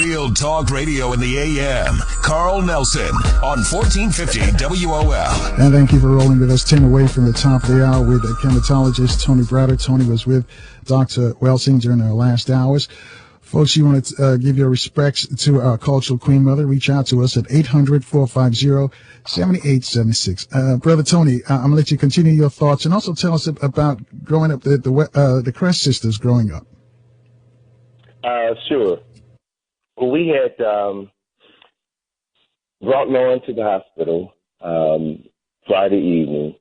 Real talk radio in the AM. Carl Nelson on 1450 WOL. And thank you for rolling with us 10 away from the top of the hour with chematologist Tony Browder. Tony was with Dr. Welsing during our last hours. Folks, you want to give your respects to our cultural queen mother, reach out to us at 800-450-7876. Brother Tony, I'm going to let you continue your thoughts and also tell us about growing up, the Crest sisters growing up. Sure. Well, we had brought Lauren to the hospital Friday evening,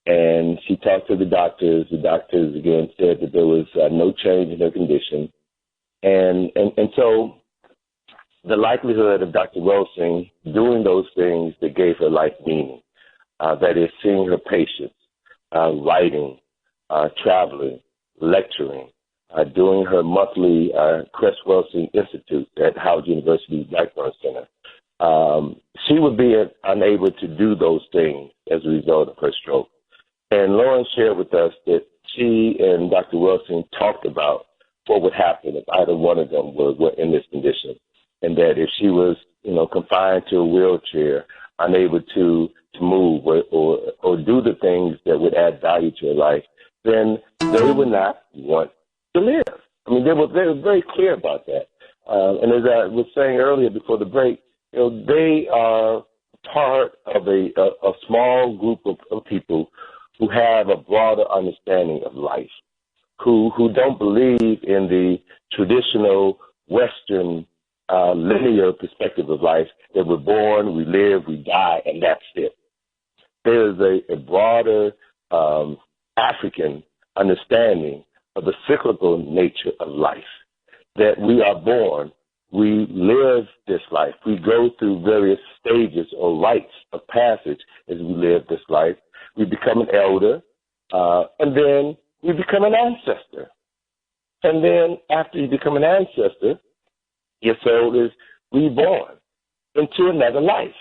and she talked to the doctors. The doctors, again, said that there was no change in her condition. And so the likelihood of Dr. Welsing doing those things that gave her life meaning, that is seeing her patients, writing, traveling, lecturing, doing her monthly Crest Welsing Institute at Howard University's Blackburn Center. She would be unable to do those things as a result of her stroke. And Lauren shared with us that she and Dr. Welsing talked about what would happen if either one of them were in this condition, and that if she was, confined to a wheelchair, unable to move or do the things that would add value to her life, then they would not want to live. I mean, they were very clear about that. And as I was saying earlier before the break, they are part of a small group of people who have a broader understanding of life, who don't believe in the traditional Western linear perspective of life, that we're born, we live, we die, and that's it. There is a broader African understanding of the cyclical nature of life, that we are born, we live this life, we go through various stages or rites of passage as we live this life. We become an elder, and then we become an ancestor. And then after you become an ancestor, your soul is reborn into another life,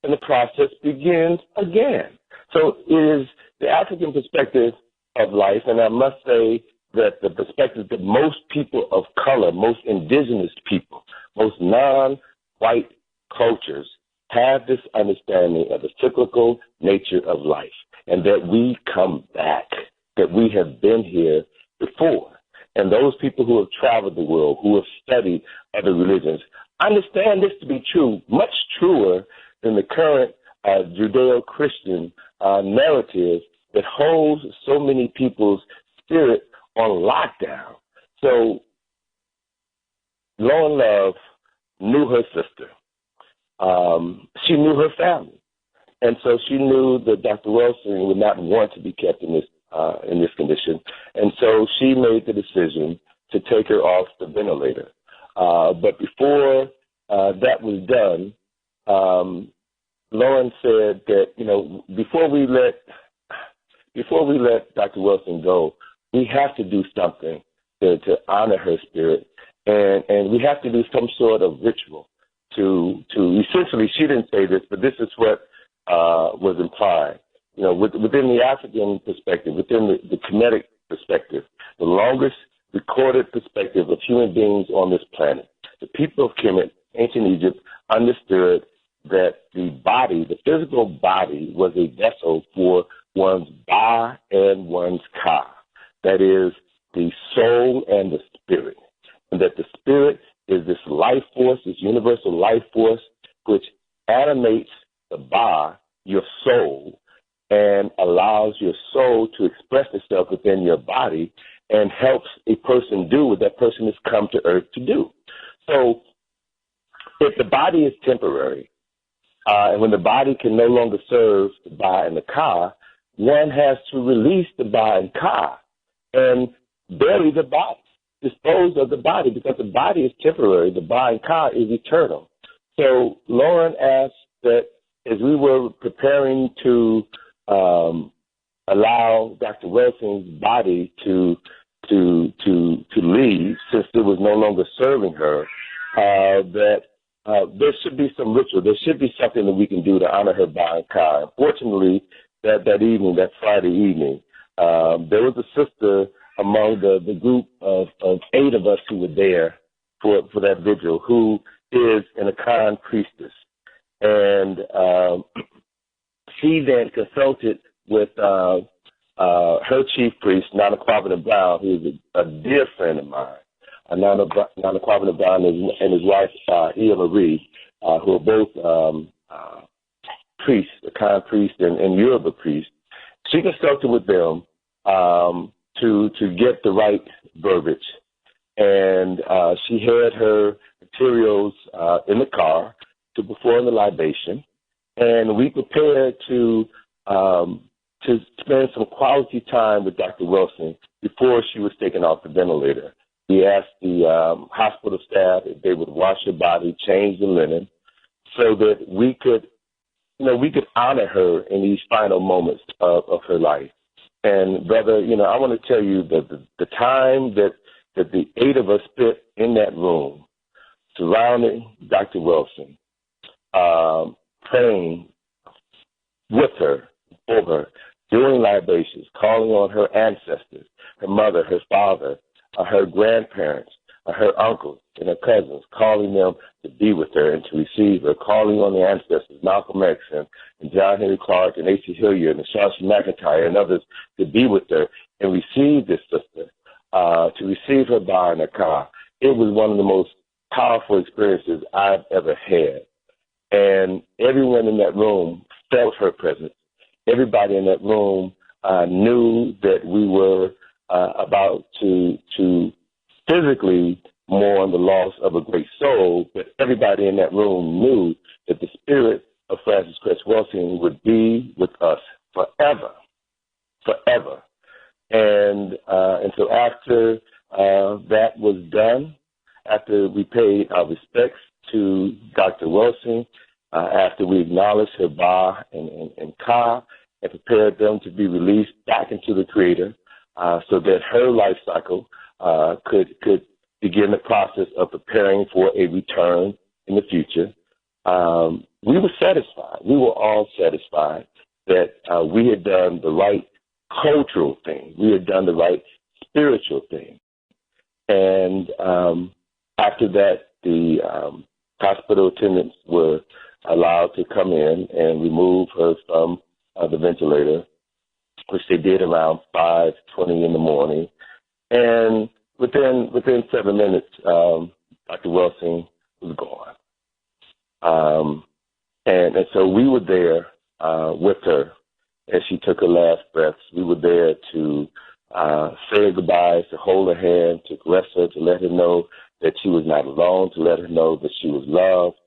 and the process begins again. So it is the African perspective of life, and I must say that the perspective that most people of color, most indigenous people, most non-white cultures have this understanding of the cyclical nature of life, and that we come back, that we have been here before. And those people who have traveled the world, who have studied other religions, understand this to be true, much truer than the current Judeo-Christian narrative that holds so many people's spirit on lockdown. So Lauren Love knew her sister. She knew her family. And so she knew that Dr. Welsing would not want to be kept in this condition. And so she made the decision to take her off the ventilator. But before that was done, Lauren said that, before we let Dr. Welsing go, we have to do something to honor her spirit, and we have to do some sort of ritual to essentially, she didn't say this, but this is what was implied. Within the African perspective, within the Kemetic perspective, the longest recorded perspective of human beings on this planet, the people of Kemet, ancient Egypt, understood that the body, the physical body, was a vessel for one's Ba and one's Ka. That is, the soul and the spirit. And that the spirit is this life force, this universal life force, which animates the Ba, your soul, and allows your soul to express itself within your body and helps a person do what that person has come to earth to do. So if the body is temporary, and when the body can no longer serve the Ba and the Ka, one has to release the Ba and Ka and bury the body, dispose of the body, because the body is temporary. The Ba and Ka is eternal. So Lauren asked that as we were preparing to allow Dr. Welsing's body to leave, since it was no longer serving her, that there should be some ritual. There should be something that we can do to honor her Ba and Ka. Unfortunately, that evening, that Friday evening, there was a sister among the group of 8 of us who were there for that vigil who is an Akan priestess. And she then consulted with her chief priest, Nana Kwabena Brown, who is a dear friend of mine. Nana Kwabena Brown and his wife, Ia Marie, who are both priests, Akan priest and Yoruba priest. She consulted with them to get the right verbiage. And she had her materials in the car to perform the libation. And we prepared to spend some quality time with Dr. Wilson before she was taken off the ventilator. We asked the hospital staff if they would wash her body, change the linen, so that we could honor her in these final moments of her life. And brother, I want to tell you that the time that the 8 of us spent in that room, surrounding Dr. Wilson, praying with her, for her, doing libations, calling on her ancestors, her mother, her father, her grandparents, her uncles and her cousins, calling them to be with her and to receive her, calling on the ancestors, Malcolm X and John Henry Clark and A.C. Hilliard and Shashi McIntyre and others to be with her and receive this sister, to receive her bar in her car. It was one of the most powerful experiences I've ever had. And everyone in that room felt her presence. Everybody in that room knew that we were about to physically mourn the loss of a great soul, but everybody in that room knew that the spirit of Frances Cress Welsing would be with us forever. And so after that was done, after we paid our respects to Dr. Welsing, after we acknowledged her Ba and Ka and prepared them to be released back into the Creator, so that her life cycle could begin the process of preparing for a return in the future. We were satisfied. We were all satisfied that we had done the right cultural thing. We had done the right spiritual thing. And after that, the hospital attendants were allowed to come in and remove her from the ventilator, which they did around 5:20 in the morning. And within 7 minutes, Dr. Welsing was gone. And so we were there with her as she took her last breaths. We were there to say her goodbyes, to hold her hand, to caress her, to let her know that she was not alone, to let her know that she was loved.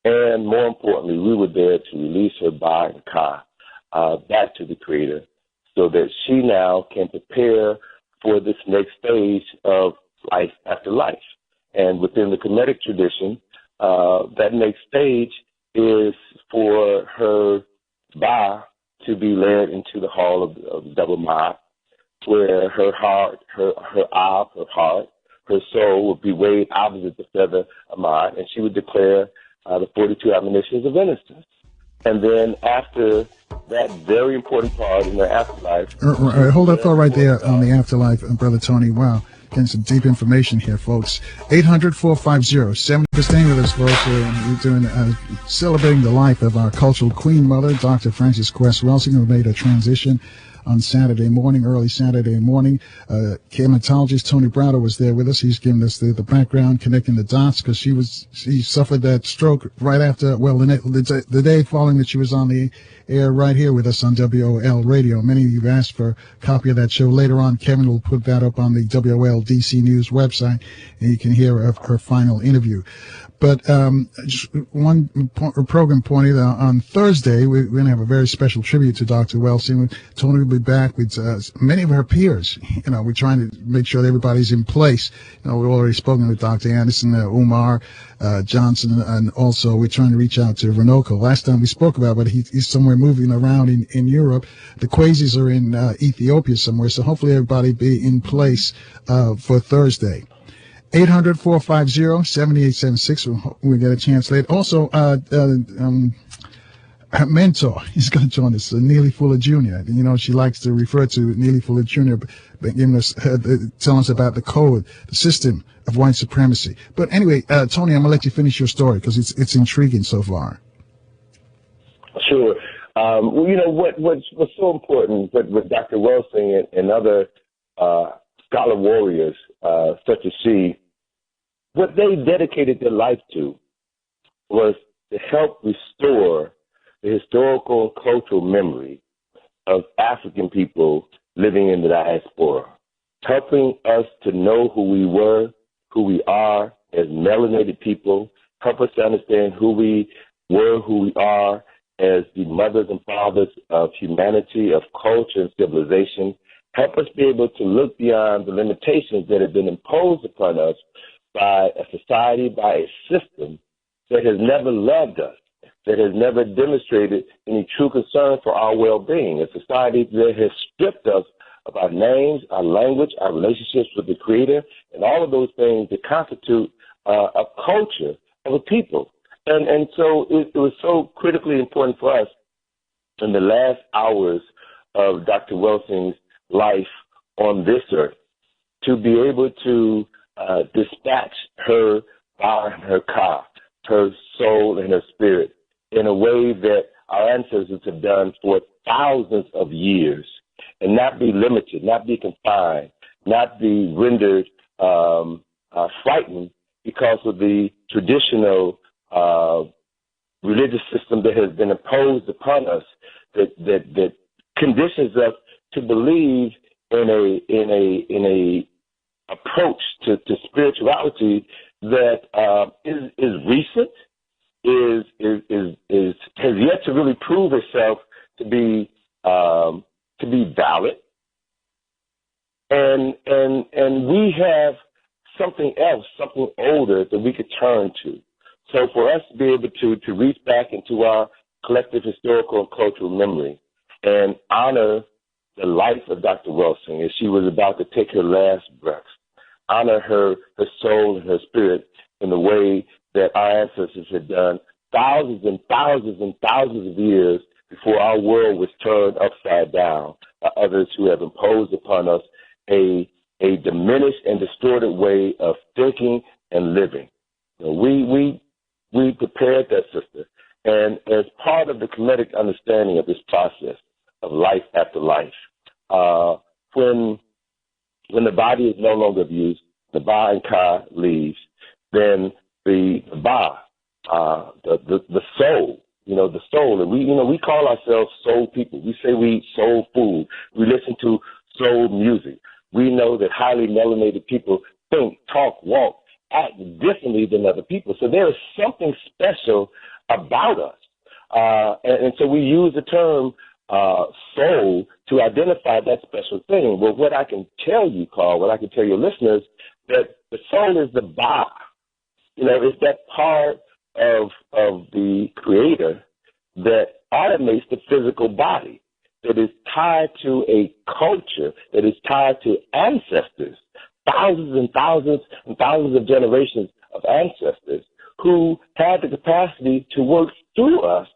And more importantly, we were there to release her Ba and Ka back to the Creator so that she now can prepare for this next stage of life after life. And within the Kemetic tradition, that next stage is for her Ba to be led into the hall of double Ma'at, where her heart, her heart, her soul would be weighed opposite the feather of Ma'at, and she would declare the 42 admonitions of innocence. And then after that very important part in her afterlife. Hold that thought right there on the afterlife, Brother Tony. Wow. Getting some deep information here, folks. 800-450-70. Staying with us, folks. We're doing celebrating the life of our cultural queen mother, Dr. Frances Cress Welsing, who made a transition on Saturday morning, early Saturday morning. Hematologist Tony Browder was there with us. He's giving us the background, connecting the dots, because she suffered that stroke right after, the day following that she was on the air right here with us on WOL Radio. Many of you have asked for a copy of that show. Later on, Kevin will put that up on the WOL DC News website, and you can hear her final interview. But just one program pointed on Thursday, we're going to have a very special tribute to Dr. Welsing. Tony will be back with many of her peers. We're trying to make sure that everybody's in place. We've already spoken with Dr. Anderson, Umar Johnson, and also we're trying to reach out to Renoko. Last time we spoke about, but he's somewhere moving around in Europe. The Quasis are in Ethiopia somewhere, so hopefully everybody be in place for Thursday. 800-450-7876. We'll get a chance later. Also, her mentor is going to join us, Neely Fuller Jr. You know, she likes to refer to Neely Fuller Jr., but giving us, telling us about the code, the system of white supremacy. But anyway, Tony, I'm going to let you finish your story because it's intriguing so far. Sure. Well, you know, what's so important, what Dr. Welsing and other scholar warriors such as she, what they dedicated their life to was to help restore the historical and cultural memory of African people living in the diaspora, helping us to know who we were, who we are as melanated people, help us to understand who we were, who we are as the mothers and fathers of humanity, of culture and civilization, help us be able to look beyond the limitations that have been imposed upon us by a society, by a system that has never loved us, that has never demonstrated any true concern for our well-being, a society that has stripped us of our names, our language, our relationships with the Creator, and all of those things that constitute a culture of a people. And so it was so critically important for us in the last hours of Dr. Welsing's life on this earth to be able to dispatch her Ba and her Ka, her soul and her spirit, in a way that our ancestors have done for thousands of years, and not be limited, not be confined, not be rendered frightened because of the traditional religious system that has been imposed upon us, that conditions us to believe in a approach to spirituality that is recent, has yet to really prove itself to be valid, and we have something else, something older that we could turn to. So for us to be able to reach back into our collective historical and cultural memory and honor the life of Dr. Welsing as she was about to take her last breath, honor her soul and her spirit in the way that our ancestors had done thousands and thousands and thousands of years before our world was turned upside down by others who have imposed upon us a diminished and distorted way of thinking and living. You know, we prepared that, sister, and as part of the kinetic understanding of this process of life after life, when the body is no longer abused, the Ba and Ka leaves, then the Ba, the soul, the soul, and we call ourselves soul people. We say we eat soul food. We listen to soul music. We know that highly melanated people think, talk, walk, act differently than other people. So there is something special about us. And so we use the term soul to identify that special thing. Well, what I can tell you, Carl, what I can tell your listeners, that the soul is the Ba. It's that part of the Creator that automates the physical body, that is tied to a culture, that is tied to ancestors, thousands and thousands and thousands of generations of ancestors who had the capacity to work through us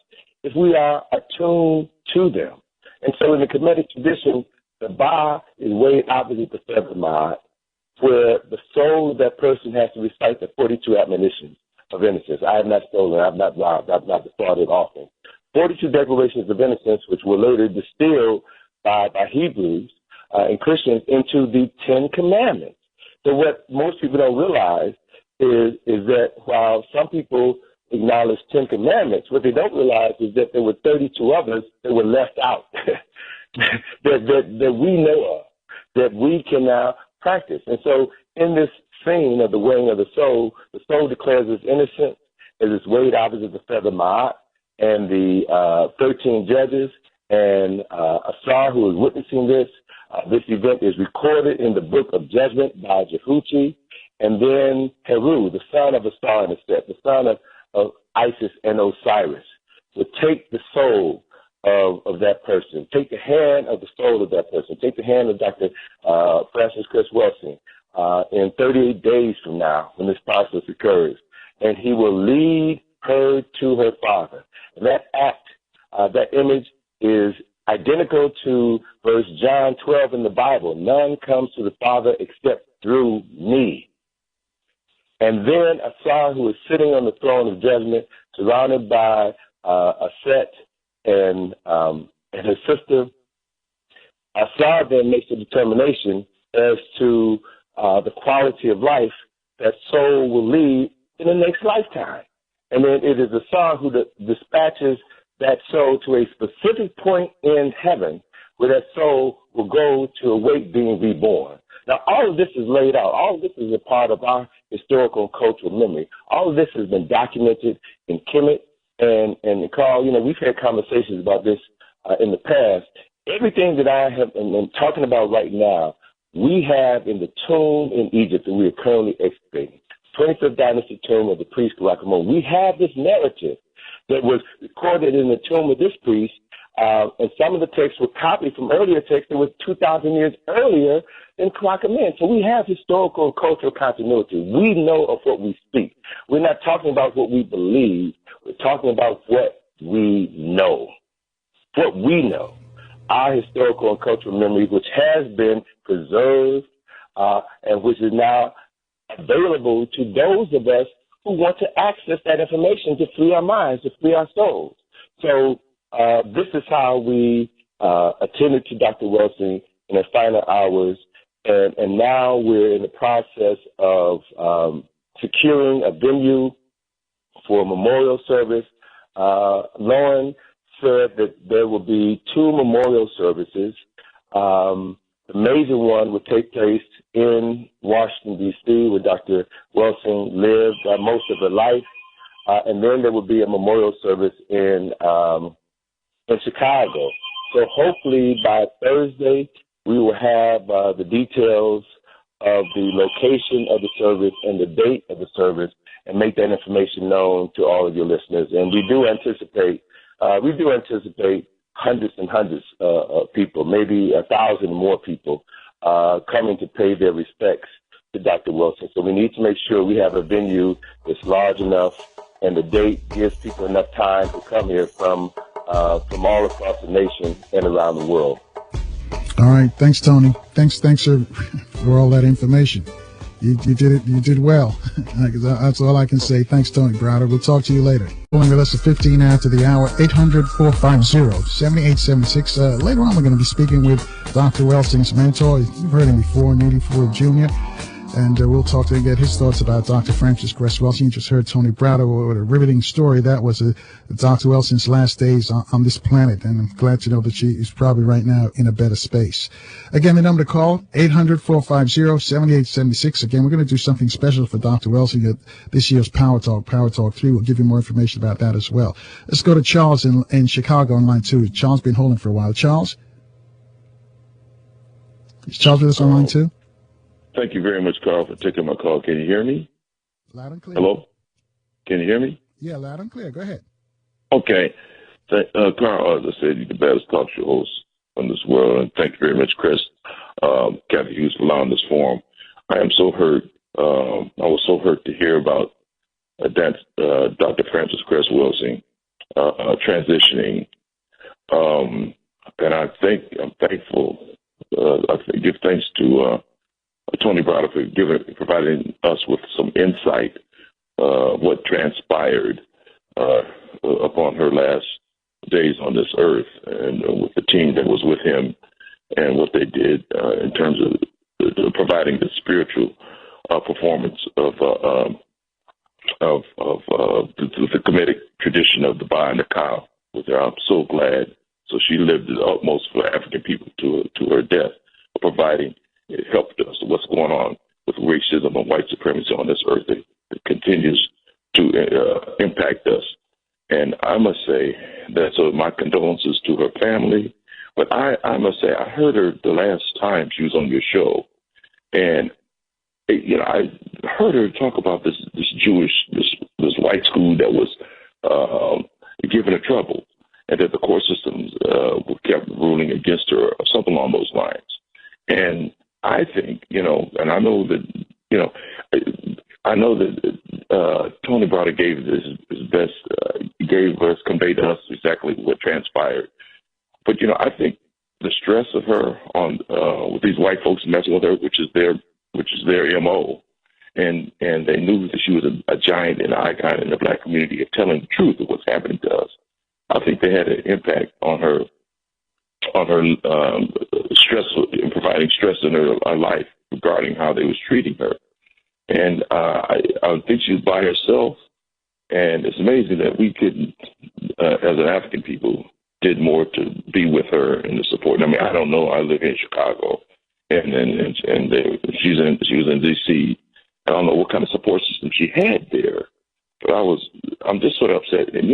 if we are attuned to them. And so in the Kemetic tradition, the Ba is way opposite the feather ma'at, where the soul of that person has to recite the 42 admonitions of innocence. I have not stolen, I have not robbed, I have not defrauded often. 42 declarations of innocence, which were later distilled by Hebrews and Christians into the 10 Commandments. So what most people don't realize is that while some people acknowledge 10 Commandments, what they don't realize is that there were 32 others that were left out that we know of, that we can now practice. And so in this scene of the weighing of the soul declares its innocence as it's weighed opposite the feather ma'at, and the 13 judges and Asar, who is witnessing this event is recorded in the Book of Judgment by Jehuti, and then Heru, the son of Asar and Aset, the son of Isis and Osiris, will take the soul of that person, take the hand of the soul of that person, take the hand of Dr. Francis Chris Welsing in 38 days from now when this process occurs, and he will lead her to her father. And that act That image is identical to verse John 12 in the Bible. None comes to the Father except through me. And then I saw who was sitting on the throne of judgment, surrounded by Aset and her sister. I saw them make the determination as to the quality of life that soul will lead in the next lifetime. And then it is the Son who dispatches that soul to a specific point in heaven where that soul will go to await being reborn. Now, all of this is laid out. All of this is a part of our historical and cultural memory. All of this has been documented in Kemet and Carl. You know, we've had conversations about this in the past. Everything that I have been talking about right now, we have in the tomb in Egypt that we are currently excavating. 25th dynasty tomb of the priest Karakamon. We have this narrative that was recorded in the tomb of this priest, and some of the texts were copied from earlier texts that was 2,000 years earlier than Karakamon. So we have historical and cultural continuity. We know of what we speak. We're not talking about what we believe. We're talking about what we know. What we know. Our historical and cultural memory, which has been preserved and which is now available to those of us who want to access that information to free our minds, to free our souls. So this is how we attended to Dr. Welsing in her final hours, and now we're in the process of securing a venue for a memorial service. Lauren said that there will be 2 memorial services. The major one would take place in Washington, D.C., where Dr. Welsing lived most of her life. And then there will be a memorial service in Chicago. So hopefully by Thursday, we will have the details of the location of the service and the date of the service and make that information known to all of your listeners. And we do anticipate hundreds and hundreds of people, maybe 1,000 more people coming to pay their respects to Dr. Welsing. So we need to make sure we have a venue that's large enough and the date gives people enough time to come here from all across the nation and around the world. All right. Thanks, Tony. Thanks for all that information. You did it. You did well. That's all I can say. Thanks, Tony Browder. We'll talk to you later. With us at 15 after the hour, 800-450-7876. Later on, we're going to be speaking with Dr. Welsing's mentor. You've heard him before, Nudie Ford Jr., and we'll talk to him, get his thoughts about Dr. Frances Cress Welsing. You just heard Tony Browder with a riveting story. That was Dr. Welsing's last days on this planet, and I'm glad to know that she is probably right now in a better space. Again, the number to call, 800-450-7876. Again, we're going to do something special for Dr. Welsing at this year's Power Talk 3. We'll give you more information about that as well. Let's go to Charles in Chicago on line 2. Charles been holding for a while. Charles? Is Charles with us on line 2? Thank you very much, Carl, for taking my call. Can you hear me? Loud and clear. Hello? Can you hear me? Yeah, loud and clear. Go ahead. Okay. Carl, as I said, you're the best talk show host on this world, and thank you very much, Chris, Kathy Hughes, for allowing this forum. I am so hurt. I was so hurt to hear about Dr. Frances Cress Welsing transitioning, and I'm thankful. I give thanks to Tony Browder for providing us with some insight what transpired upon her last days on this earth, and with the team that was with him and what they did in terms of providing the spiritual performance of the Kemetic tradition of the Ba and the Ka. With her, I'm so glad. So she lived the utmost for African people to her death, providing. It helped us. What's going on with racism and white supremacy on this earth? It continues to impact us. And I must say that, so my condolences to her family. But I must say, I heard her the last time she was on your show. And, I heard her talk about this white school that was giving her trouble. And that the court systems kept ruling against her or something along those lines. And I think, and I know that, Tony Browder gave his best conveyed to us exactly what transpired. But, I think the stress of her on with these white folks messing with her, which is their MO, and they knew that she was a giant and an icon in the black community of telling the truth of what's happening to us. I think they had an impact on her stress in providing stress in her life regarding how they was treating her. And I think she was by herself. And it's amazing that we couldn't, as an African people, did more to be with her and to support. I mean, I don't know. I live in Chicago, and she was in D.C. I don't know what kind of support system she had there, but I'm just sort of upset. And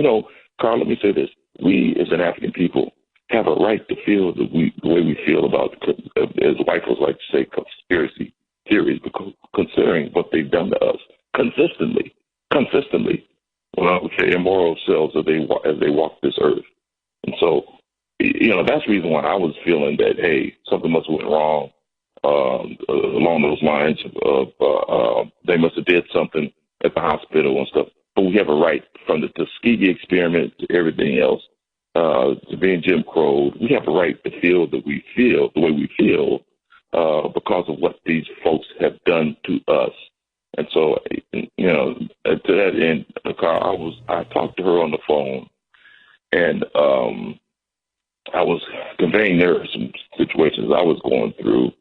Carl, let me say this: we as an African people have a right to feel the way we feel about, as white folks like to say, conspiracy theories, because considering what they've done to us consistently. Well, I would say immoral selves as they walk this earth. And so, that's the reason why I was feeling that, hey, something must have went wrong along those lines of they must have did something at the hospital and stuff. But we have a right, from the Tuskegee experiment to everything else, to being Jim Crow, we have a right to feel the way we feel because of what these folks have done to us. And so, to that end, Carl, I talked to her on the phone, and I was conveying there some situations I was going through,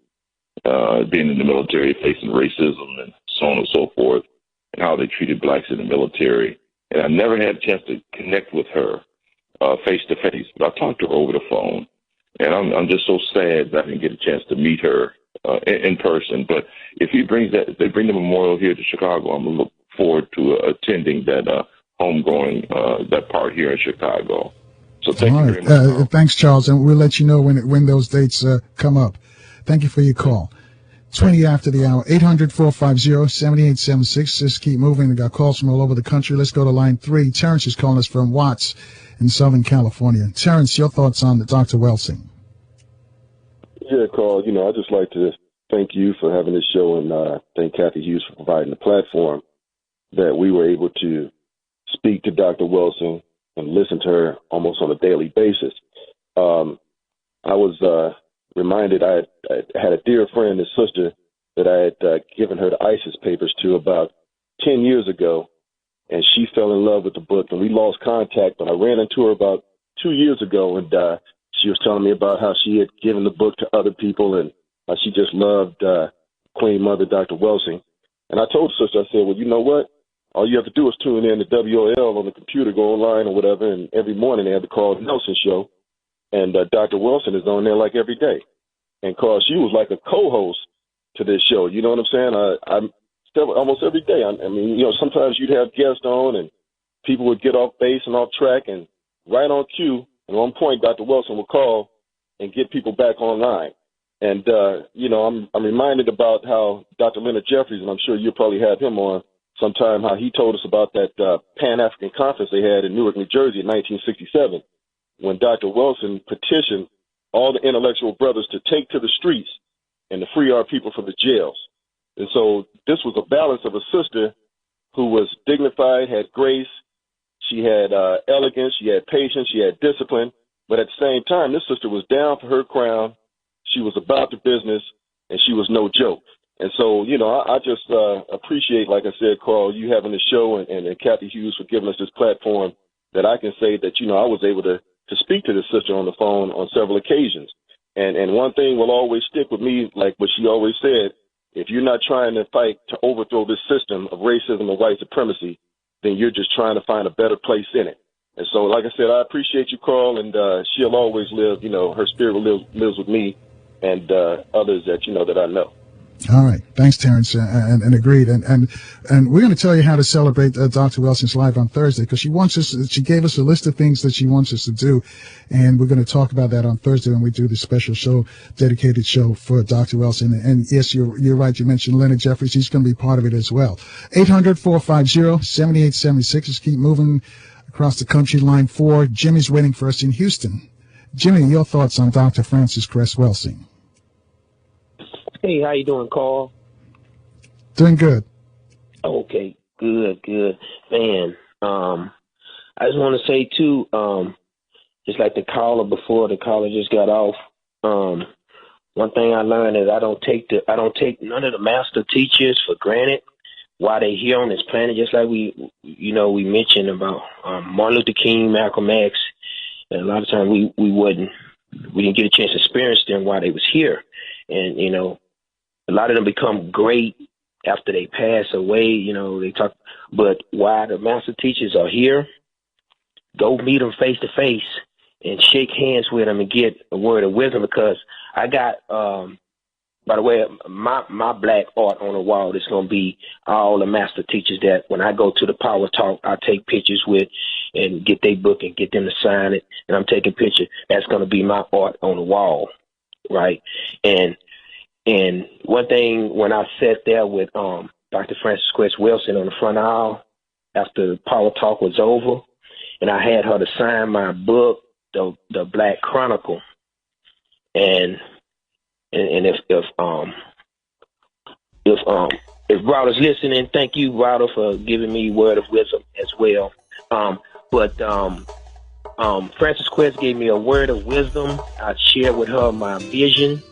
being in the military, facing racism and so on and so forth, and how they treated blacks in the military. And I never had a chance to connect with her face to face, but I talked to her over the phone, and I'm just so sad that I didn't get a chance to meet her in person. But if they bring the memorial here to Chicago, I'm gonna look forward to attending that homegoing that part here in Chicago. So thank you very much. Thanks, Charles, and we'll let you know when those dates come up. Thank you for your call. 20 after the hour, 800-450-7876. Just keep moving. We got calls from all over the country. Let's go to line 3. Terrence is calling us from Watts in Southern California. Terrence, your thoughts on Dr. Welsing? Yeah, Carl, I'd just like to thank you for having this show, and thank Kathy Hughes for providing the platform that we were able to speak to Dr. Welsing and listen to her almost on a daily basis. I was reminded I had a dear friend and sister that I had given her the ISIS papers to about 10 years ago, and she fell in love with the book, and we lost contact, but I ran into her about 2 years ago, and she was telling me about how she had given the book to other people and how she just loved Queen Mother, Dr. Welsing. And I told her sister, I said, well, you know what? All you have to do is tune in to WOL on the computer, go online or whatever, and every morning they have the Carl Nelson Show. And Dr. Welsing is on there like every day. And Carl, she was like a co-host to this show. You know what I'm saying? I'm still almost every day. I mean, sometimes you'd have guests on and people would get off base and off track, and right on cue and on point, Dr. Welsing would call and get people back online. And, I'm reminded about how Dr. Leonard Jeffries, and I'm sure you'll probably have him on sometime, how he told us about that Pan-African conference they had in Newark, New Jersey in 1967, when Dr. Welsing petitioned all the intellectual brothers to take to the streets and to free our people from the jails. And so this was a balance of a sister who was dignified, had grace, she had elegance, she had patience, she had discipline, but at the same time, this sister was down for her crown, she was about the business, and she was no joke. And so, I just appreciate, like I said, Carl, you having the show and Kathy Hughes for giving us this platform that I can say that, I was able to speak to this sister on the phone on several occasions. And one thing will always stick with me, like what she always said, if you're not trying to fight to overthrow this system of racism and white supremacy, then you're just trying to find a better place in it. And so, like I said, I appreciate you, Carl, and she'll always live, her spirit lives with me and others that, that I know. All right. Thanks, Terrence, and agreed. And we're going to tell you how to celebrate Dr. Welsing's life on Thursday, because she gave us a list of things that she wants us to do, and we're going to talk about that on Thursday when we do the special show, dedicated show for Dr. Welsing. And yes, you're right. You mentioned Leonard Jeffries. He's going to be part of it as well. 800-450-7876. Just keep moving across the country. Line 4. Jimmy's waiting for us in Houston. Jimmy, your thoughts on Dr. Frances Cress Welsing? Hey, how you doing, Carl? Doing good. Okay, good. Man, I just want to say too, just like the caller before, the caller just got off. One thing I learned is I don't take none of the master teachers for granted while they here on this planet. Just like we mentioned about Martin Luther King, Malcolm X, and a lot of times we didn't get a chance to experience them while they was here, and a lot of them become great after they pass away. They talk, but while the master teachers are here, go meet them face to face and shake hands with them and get a word of wisdom, because I got, by the way, my black art on the wall is going to be all the master teachers that when I go to the Power Talk, I take pictures with and get their book and get them to sign it. And I'm taking pictures. That's going to be my art on the wall, right? And one thing, when I sat there with Dr. Frances Cress Welsing on the front aisle after the Power Talk was over, and I had her to sign my book, the Black Chronicle, and if Rowder's listening, thank you, Rowder, for giving me word of wisdom as well. But Frances Cress gave me a word of wisdom. I shared with her my vision.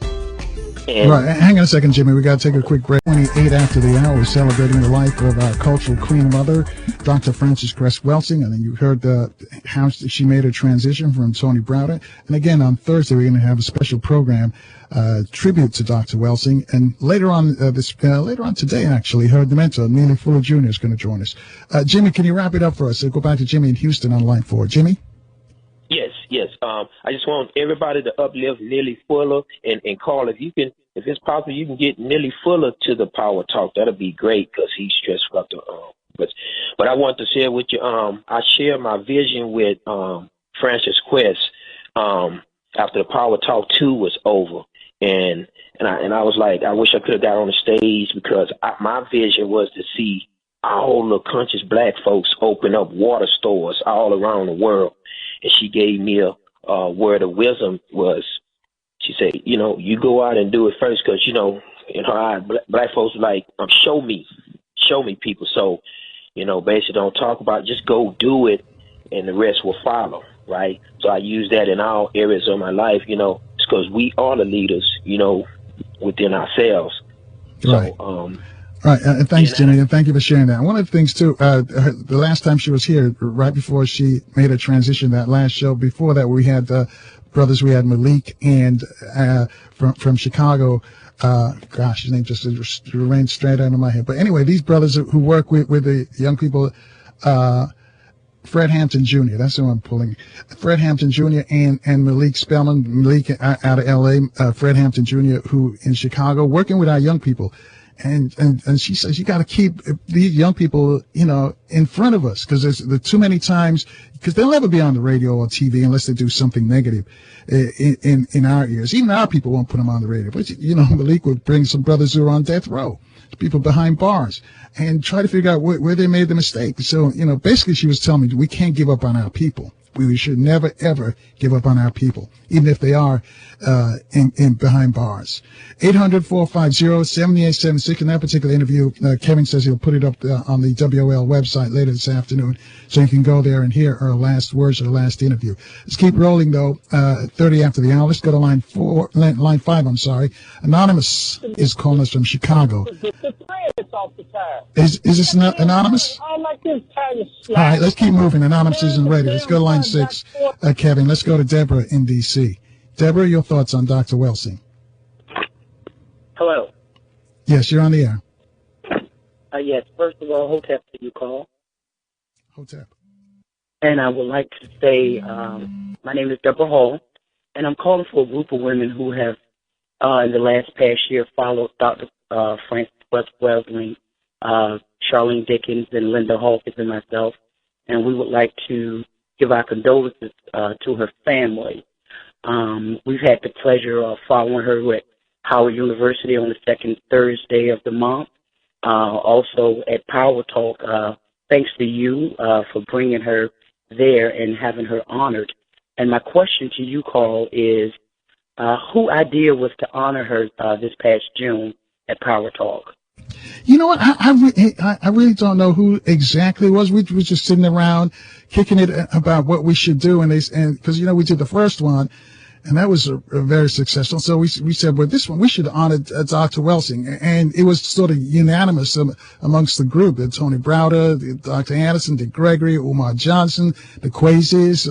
And right, hang on a second, Jimmy. We got to take a quick break. 28 after the hour, we're celebrating the life of our cultural queen mother, Dr. Frances Cress Welsing. And then you heard how she made a transition from Tony Browder. And again, on Thursday, we're going to have a special program, tribute to Dr. Welsing. And later on today, actually, her mentor, Neely Fuller Jr. is going to join us. Jimmy, can you wrap it up for us? Go back to Jimmy in Houston on line 4. Jimmy? Yes. I just want everybody to uplift Neely Fuller and call if it's possible, you can get Neely Fuller to the Power Talk. That'll be great because he's stressful up the But I want to share with you. I share my vision with Frances Cress after the Power Talk 2 was over, and I was like, I wish I could have got on the stage because my vision was to see all the conscious black folks open up water stores all around the world. And she gave me a word of wisdom. She said, you go out and do it first, because in her eyes, black folks are like, show me people. So, basically don't talk about it, just go do it, and the rest will follow, right? So I use that in all areas of my life, because we are the leaders, within ourselves. Right. So, Right, and thanks, Jimmy, and thank you for sharing that. One of the things, too, the last time she was here, right before she made a transition, that last show, before that, we had brothers, we had Malik and from Chicago. His name just remained straight out of my head. But anyway, these brothers who work with the young people, Fred Hampton Jr., that's who I'm pulling. Fred Hampton Jr. and Malik Spellman, Malik out of L.A., Fred Hampton Jr., who in Chicago, working with our young people. And she says you got to keep these young people, in front of us, because there's too many times, because they'll never be on the radio or TV unless they do something negative in our ears. Even our people won't put them on the radio. But Malik would bring some brothers who are on death row, people behind bars, and try to figure out where they made the mistake. So basically, she was telling me we can't give up on our people. We should never, ever give up on our people, even if they are in behind bars. 800-450-7876. In that particular interview, Kevin says he'll put it up on the WOL website later this afternoon, so you can go there and hear her last words or last interview. Let's keep rolling, though. 30 after the hour. Let's go to line 5. Anonymous is calling us from Chicago. Is this not anonymous? All right, let's keep moving. Anonymous isn't ready. Let's go to line 6. Kevin, let's go to Deborah in D.C. Deborah, your thoughts on Dr. Welsing? Hello. Yes, you're on the air. Yes, first of all, Hotep to you, call. Hotep. And I would like to say my name is Deborah Hall, and I'm calling for a group of women who have, in the past year, followed Dr. Frances Cress Welsing, Charlene Dickens, and Linda Hawkins, and myself, and we would like to give our condolences to her family. We've had the pleasure of following her at Howard University on the second Thursday of the month. Also at Power Talk, thanks to you for bringing her there and having her honored. And my question to you, Carl, is whose idea was to honor her this past June at Power Talk? You know what? I really don't know who exactly it was. We were just sitting around kicking it about what we should do. And because, we did the first one and that was a very successful. So we said, well, this one, we should honor Dr. Welsing. And it was sort of unanimous amongst the group. Tony Browder, Dr. Anderson, Dick Gregory, Umar Johnson, the Quasies,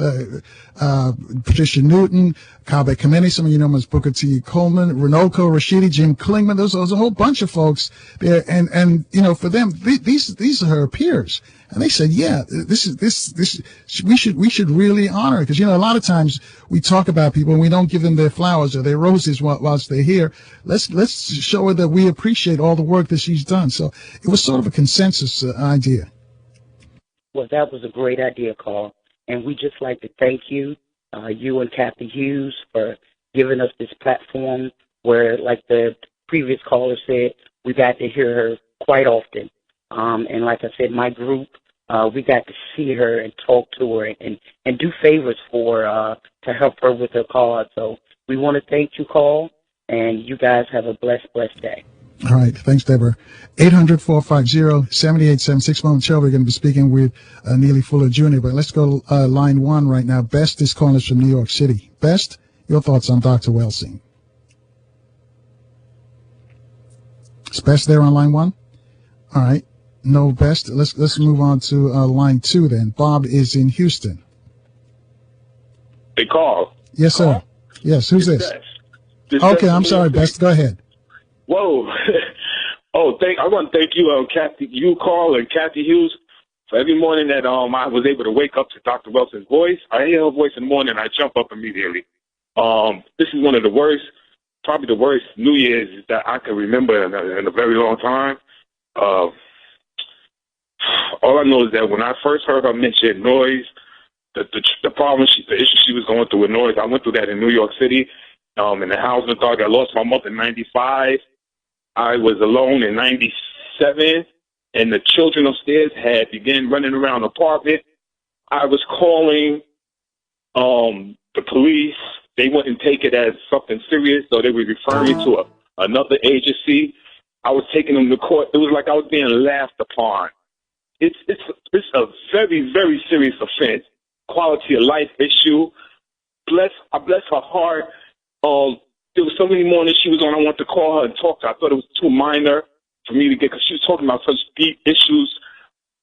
Patricia Newton, Kabe Kameni, some of you know him as Booker T. Coleman, Renoko Rashidi, Jim Klingman. There was a whole bunch of folks there. And for them, these are her peers. And they said, yeah, we should really honor it. Because, a lot of times we talk about people and we don't give them their flowers or their roses whilst they're here. Let's show her that we appreciate all the work that she's done. So it was sort of a consensus idea. Well, that was a great idea, Carl. And we just like to thank you, you and Kathy Hughes, for giving us this platform where, like the previous caller said, we got to hear her quite often. And like I said, my group, we got to see her and talk to her and do favors for to help her with her cause. So we want to thank you, Carl, and you guys have a blessed day. All right. Thanks, Deborah. 800-450-7876. Momentarily, we're going to be speaking with Neely Fuller Jr., but let's go line one right now. Best is calling us from New York City. Best, your thoughts on Dr. Welsing? Is Best there on line one? All right. No, Best. Let's move on to line two then. Bob is in Houston. Hey, Carl. Yes, sir. Carl? Yes, who's this? Okay, I'm sorry, Best. Go ahead. Whoa. I want to thank you, Carl, and Kathy Hughes, for every morning that I was able to wake up to Dr. Welsing's voice. I hear her voice in the morning, I jump up immediately. This is one of the worst, probably the worst New Year's that I can remember in a very long time. All I know is that when I first heard her mention noise, the problem, the issue she was going through with noise, I went through that in New York City, in the housing authority. I lost my mother in 95. I was alone in 97, and the children upstairs had begun running around the apartment. I was calling the police. They wouldn't take it as something serious, so they were referring me to another agency. I was taking them to court. It was like I was being laughed upon. It's a very, very serious offense. Quality of life issue. I bless her heart. There was so many mornings she was on. I wanted to call her and talk to her. I thought it was too minor for me to get, because she was talking about such deep issues.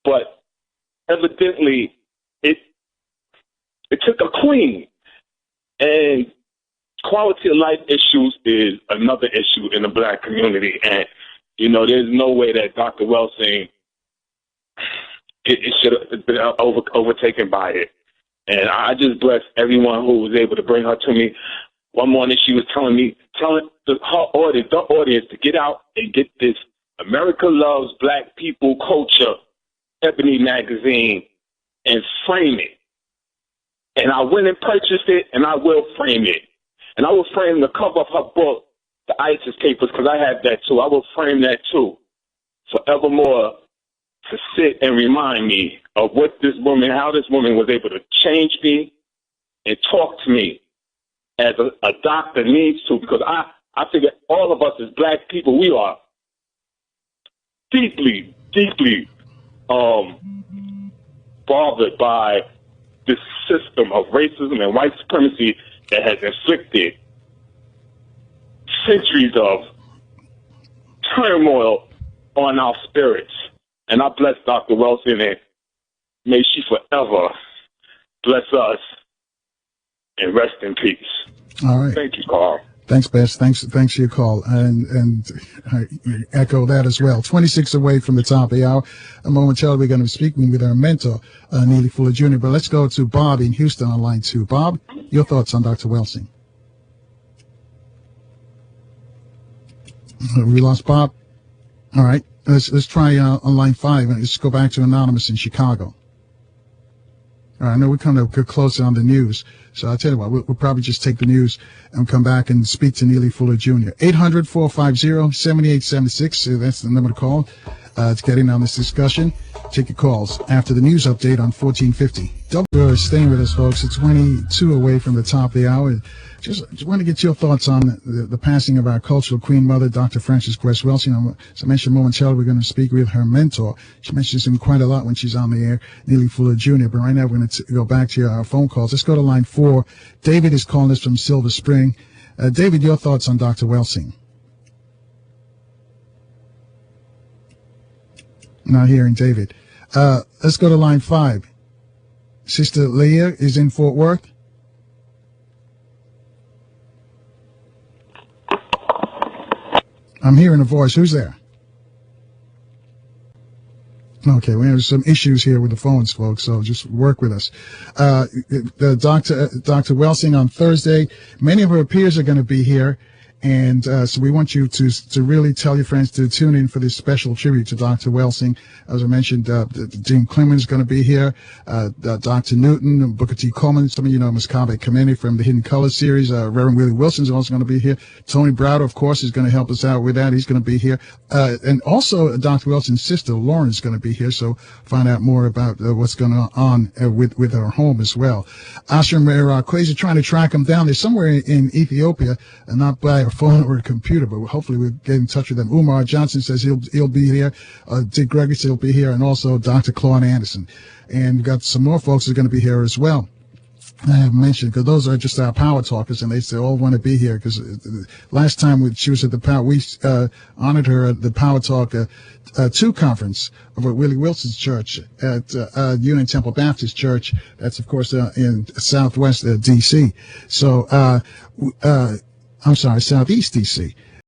But evidently, it took a queen. And quality of life issues is another issue in the black community. And, there's no way that Dr. Welsing, it should have been overtaken by it. And I just bless everyone who was able to bring her to me. One morning she was telling the audience to get out and get this America Loves Black People Culture Ebony magazine and frame it. And I went and purchased it, and I will frame it. And I will frame the cover of her book, The ISIS Papers, because I have that too. I will frame that too, forevermore, to sit and remind me of how this woman was able to change me and talk to me as a doctor needs to, because I figure all of us as black people, we are deeply, deeply bothered by this system of racism and white supremacy that has inflicted centuries of turmoil on our spirits. And I bless Dr. Welsing, and may she forever bless us and rest in peace. All right. Thank you, Carl. Thanks, Bess. Thanks for your call. And I echo that as well. 26 away from the top of the hour. Momentarily, we're going to be speaking with our mentor, Neely Fuller Jr. But let's go to Bob in Houston on line 2. Bob, your thoughts on Dr. Welsing? We lost Bob. All right. Let's try on line 5. Let's go back to Anonymous in Chicago. All right, I know we're coming to closer on the news, so I'll tell you what, we'll probably just take the news and come back and speak to Neely Fuller Jr. 800-450-7876, that's the number to call. to get in on this discussion. Take your calls after the news update on 1450. We're staying with us, folks. It's 22 away from the top of the hour. Just want to get your thoughts on the passing of our cultural queen mother, Dr. Frances Cress Welsing. As I mentioned momentarily, we're going to speak with her mentor. She mentions him quite a lot when she's on the air, Neely Fuller Jr. But right now, we're going to go back to our phone calls. Let's go to line 4. David is calling us from Silver Spring. David, your thoughts on Dr. Welsing? Not hearing David. Let's go to line 5. Sister Leah is in Fort Worth. I'm hearing a voice. Who's there? Okay, we have some issues here with the phones, folks, so just work with us. Dr. Welsing on Thursday, many of her peers are going to be here. And so we want you to really tell your friends to tune in for this special tribute to Dr. Welsing. As I mentioned, Dean Clemens is going to be here, Dr. Newton, Booker T. Coleman. Some of you know Muscave Kameni from the Hidden Colors series. Reverend Willie Wilson is also going to be here. Tony Browder, of course, is going to help us out with that. He's going to be here. And also Dr. Welsing's sister, Lauren, is going to be here. So find out more about what's going on with her home as well. Ashram Kwesi trying to track him down. They're somewhere in Ethiopia, and not by a phone or a computer, but hopefully we'll get in touch with them. Umar Johnson says he'll be here. Dick Gregory says he'll be here, and also Dr. Claude Anderson. And we've got some more folks who are going to be here as well. I have mentioned, because those are just our power talkers, and they all want to be here, because last time she was at the power, we honored her at the Power Talk 2 conference over at Willie Wilson's church at Union Temple Baptist Church. That's, of course, in Southwest D.C. So, I'm sorry, Southeast D.C.